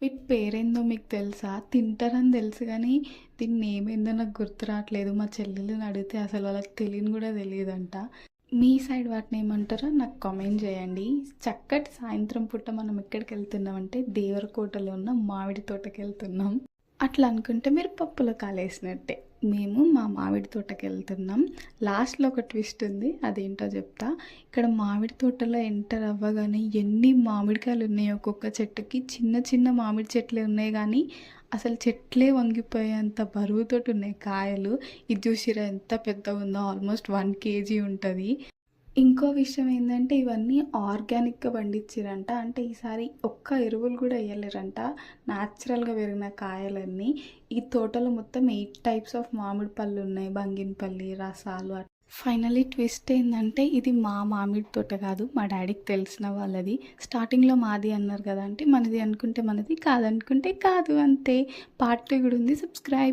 వీటి పేరేందో మీకు తెలుసా? తింటారని తెలుసు గానీ, దీని నేమ్ ఏందో నాకు గుర్తు రావట్లేదు. మా చెల్లెళ్ళని అడిగితే అసలు వాళ్ళకి తెలియని కూడా తెలీదంట. మీ సైడ్ వాటిని ఏమంటారో నాకు కామెంట్ చేయండి. చక్కటి సాయంత్రం పూట మనం ఎక్కడికెళ్తున్నామంటే దేవరకోటలో ఉన్న మామిడి తోటకెళ్తున్నాం. అట్లా అనుకుంటే మీరు పప్పులో కాలేసినట్టే. మేము మా మామిడి తోటకెళ్తున్నాం. లాస్ట్‌లో ఒక ట్విస్ట్ ఉంది. అదేంటో చెప్తా. ఇక్కడ మామిడి తోటలో ఎంటర్ అవ్వగానే ఎన్ని మామిడికాయలు ఉన్నాయో ఒక్కొక్క చెట్టుకి. చిన్న చిన్న మామిడి చెట్లే ఉన్నాయి గానీ, అసలు చెట్లే వంగిపోయేంత బరువుతోటి ఉన్నాయి కాయలు. ఇది చూసిర్రా ఎంత పెద్దగుందో, ఆల్మోస్ట్ 1 కేజీ ఉంటది. ఇంకో విషయం ఏందంటే ఇవన్నీ ఆర్గానిక్‌గా పండించిర్రంట. అంటే ఈసారి ఒక్క ఎరువులు గూడా ఎయ్యలేరంట. న్యాచురల్‌గా పెరిగిన కాయలన్నీ. ఈ తోటలో మొత్తం 8 టైప్స్ ఆఫ్ మామిడి పళ్ళున్నాయి. బంగినపల్లి, రసాలు ఫైనల్లీ ట్విస్ట్ ఏందంటే ఇది మా మామిడి తోట కాదు. మా డ్యాడీకి తెలిసిన వాళ్ళది. స్టార్టింగ్‌లో మాది అన్నారు కదా! అంటే మనది అనుకుంటే మనది, కాదనుకుంటే కాదు అంతే. పార్ట్ 2 కూడా ఉంది. సబ్స్క్రైబ్.